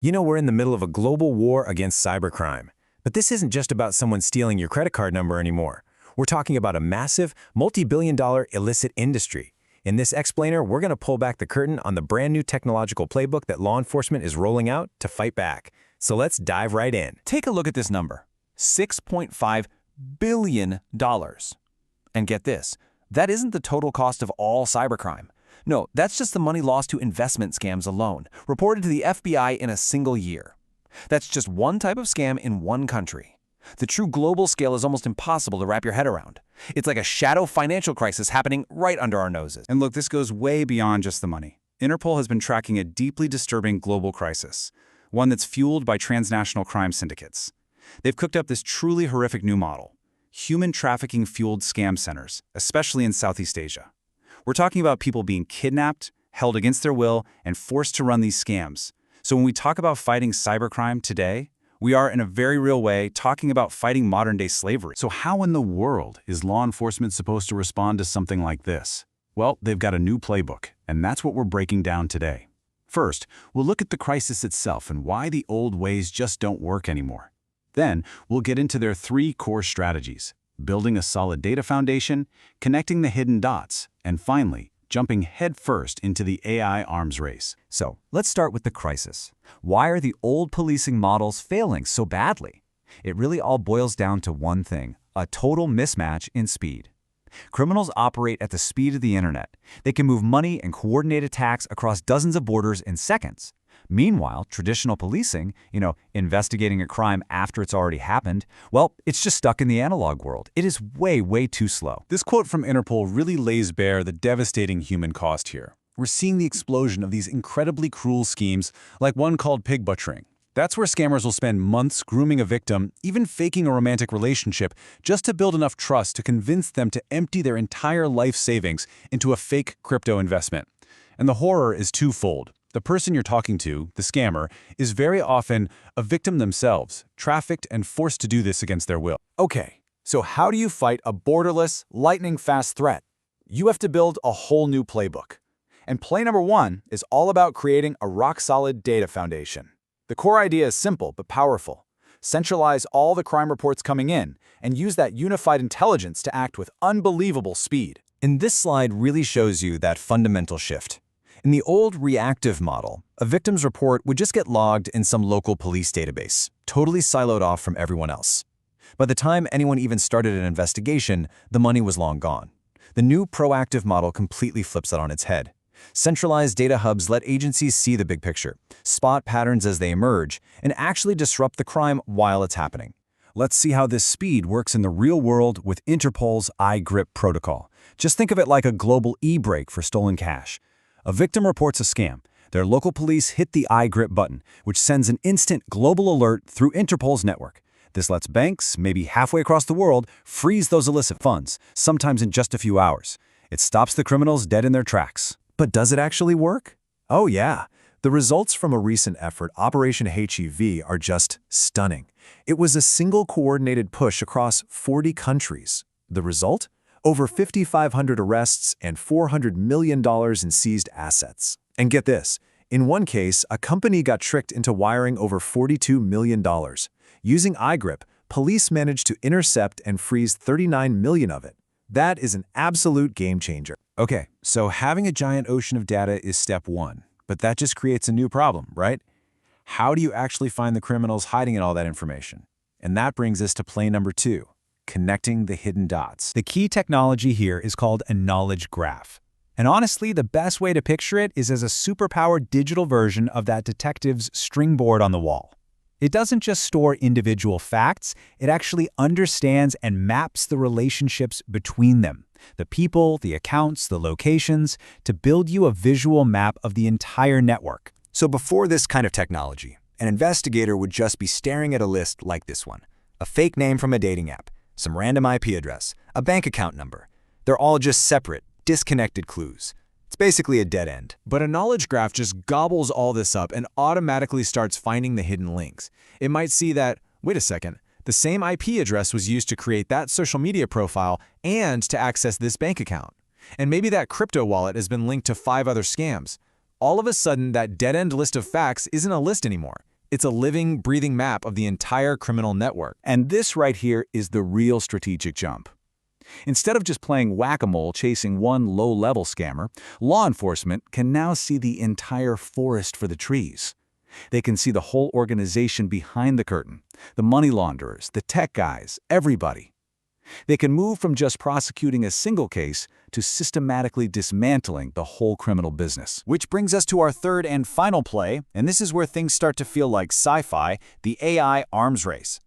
You know, we're in the middle of a global war against cybercrime. But this isn't just about someone stealing your credit card number anymore. We're talking about a massive, multi-billion-dollar illicit industry. In this explainer, we're going to pull back the curtain on the brand new technological playbook that law enforcement is rolling out to fight back. So let's dive right in. Take a look at this number, $6.5 billion. And get this, that isn't the total cost of all cybercrime. No, that's just the money lost to investment scams alone, reported to the FBI in a single year. That's just one type of scam in one country. The true global scale is almost impossible to wrap your head around. It's like a shadow financial crisis happening right under our noses. And look, this goes way beyond just the money. Interpol has been tracking a deeply disturbing global crisis, one that's fueled by transnational crime syndicates. They've cooked up this truly horrific new model, human trafficking-fueled scam centers, especially in Southeast Asia. We're talking about people being kidnapped, held against their will, and forced to run these scams. So when we talk about fighting cybercrime today, we are, in a very real way, talking about fighting modern-day slavery. So how in the world is law enforcement supposed to respond to something like this? Well, they've got a new playbook, and that's what we're breaking down today. First, we'll look at the crisis itself and why the old ways just don't work anymore. Then, we'll get into their 3 core strategies: building a solid data foundation, connecting the hidden dots, and finally, jumping headfirst into the AI arms race. So, let's start with the crisis. Why are the old policing models failing so badly? It really all boils down to one thing: a total mismatch in speed. Criminals operate at the speed of the internet. They can move money and coordinate attacks across dozens of borders in seconds. Meanwhile, traditional policing, investigating a crime after it's already happened, well, it's just stuck in the analog world. It is way, way too slow. This quote from Interpol really lays bare the devastating human cost here. We're seeing the explosion of these incredibly cruel schemes, like one called pig butchering. That's where scammers will spend months grooming a victim, even faking a romantic relationship, just to build enough trust to convince them to empty their entire life savings into a fake crypto investment. And the horror is twofold. The person you're talking to, the scammer, is very often a victim themselves, trafficked and forced to do this against their will. Okay, so how do you fight a borderless, lightning-fast threat? You have to build a whole new playbook. And play number 1 is all about creating a rock-solid data foundation. The core idea is simple but powerful. Centralize all the crime reports coming in and use that unified intelligence to act with unbelievable speed. And this slide really shows you that fundamental shift. In the old reactive model, a victim's report would just get logged in some local police database, totally siloed off from everyone else. By the time anyone even started an investigation, the money was long gone. The new proactive model completely flips that on its head. Centralized data hubs let agencies see the big picture, spot patterns as they emerge, and actually disrupt the crime while it's happening. Let's see how this speed works in the real world with Interpol's iGrip protocol. Just think of it like a global e-brake for stolen cash. A victim reports a scam. Their local police hit the iGrip button, which sends an instant global alert through Interpol's network. This lets banks, maybe halfway across the world, freeze those illicit funds, sometimes in just a few hours. It stops the criminals dead in their tracks. But does it actually work? Oh yeah. The results from a recent effort, Operation HEV, are just stunning. It was a single coordinated push across 40 countries. The result? Over 5,500 arrests and $400 million in seized assets. And get this, in one case, a company got tricked into wiring over $42 million. Using iGrip, police managed to intercept and freeze 39 million of it. That is an absolute game changer. Okay, so having a giant ocean of data is step 1, but that just creates a new problem, right? How do you actually find the criminals hiding in all that information? And that brings us to play number 2. Connecting the hidden dots. The key technology here is called a knowledge graph. And honestly, the best way to picture it is as a superpowered digital version of that detective's stringboard on the wall. It doesn't just store individual facts, it actually understands and maps the relationships between them, the people, the accounts, the locations, to build you a visual map of the entire network. So before this kind of technology, an investigator would just be staring at a list like this one. A fake name from a dating app, some random IP address, a bank account number. They're all just separate, disconnected clues. It's basically a dead end. But a knowledge graph just gobbles all this up and automatically starts finding the hidden links. It might see that, wait a second, the same IP address was used to create that social media profile and to access this bank account. And maybe that crypto wallet has been linked to 5 other scams. All of a sudden, that dead-end list of facts isn't a list anymore. It's a living, breathing map of the entire criminal network. And this right here is the real strategic jump. Instead of just playing whack-a-mole chasing one low-level scammer, law enforcement can now see the entire forest for the trees. They can see the whole organization behind the curtain, the money launderers, the tech guys, everybody. They can move from just prosecuting a single case to systematically dismantling the whole criminal business. Which brings us to our third and final play, and this is where things start to feel like sci-fi, the AI arms race.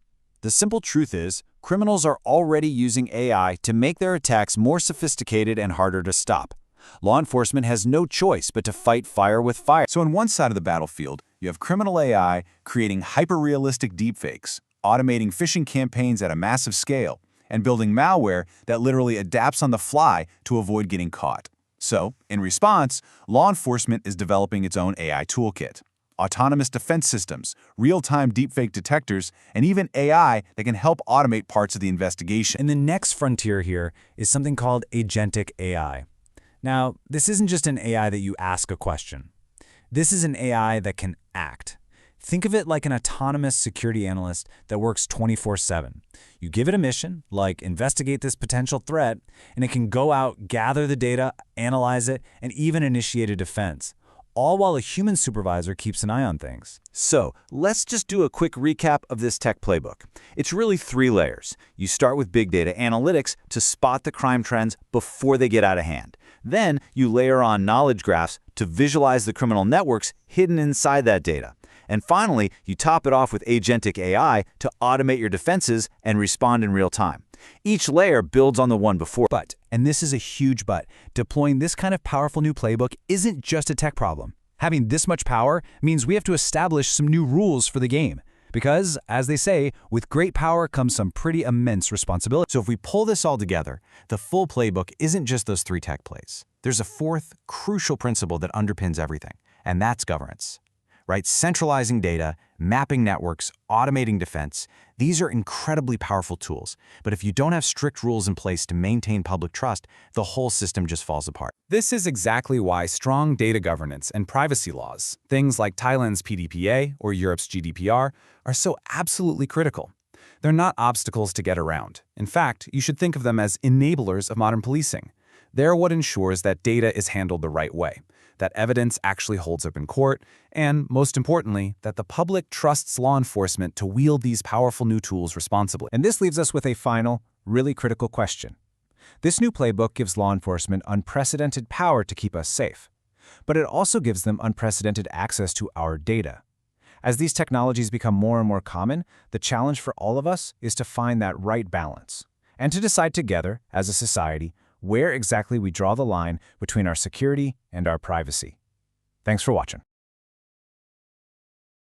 The simple truth is, criminals are already using AI to make their attacks more sophisticated and harder to stop. Law enforcement has no choice but to fight fire with fire. So on one side of the battlefield, you have criminal AI creating hyper-realistic deepfakes, automating phishing campaigns at a massive scale, and building malware that literally adapts on the fly to avoid getting caught. So, in response, law enforcement is developing its own AI toolkit. Autonomous defense systems, real-time deepfake detectors, and even AI that can help automate parts of the investigation. And the next frontier here is something called agentic AI. Now, this isn't just an AI that you ask a question. This is an AI that can act. Think of it like an autonomous security analyst that works 24/7. You give it a mission, like investigate this potential threat, and it can go out, gather the data, analyze it, and even initiate a defense, all while a human supervisor keeps an eye on things. So, let's just do a quick recap of this tech playbook. It's really 3 layers. You start with big data analytics to spot the crime trends before they get out of hand. Then, you layer on knowledge graphs to visualize the criminal networks hidden inside that data. And finally, you top it off with agentic AI to automate your defenses and respond in real time. Each layer builds on the one before. But, and this is a huge but, deploying this kind of powerful new playbook isn't just a tech problem. Having this much power means we have to establish some new rules for the game. Because, as they say, with great power comes some pretty immense responsibility. So if we pull this all together, the full playbook isn't just those 3 tech plays. There's a 4th crucial principle that underpins everything, and that's governance. Right? Centralizing data, mapping networks, automating defense, these are incredibly powerful tools. But if you don't have strict rules in place to maintain public trust, the whole system just falls apart. This is exactly why strong data governance and privacy laws, things like Thailand's PDPA or Europe's GDPR, are so absolutely critical. They're not obstacles to get around. In fact, you should think of them as enablers of modern policing. They're what ensures that data is handled the right way, that evidence actually holds up in court, and, most importantly, that the public trusts law enforcement to wield these powerful new tools responsibly. And this leaves us with a final, really critical question. This new playbook gives law enforcement unprecedented power to keep us safe, but it also gives them unprecedented access to our data. As these technologies become more and more common, the challenge for all of us is to find that right balance, and to decide together, as a society, where exactly we draw the line between our security and our privacy. Thanks for watching.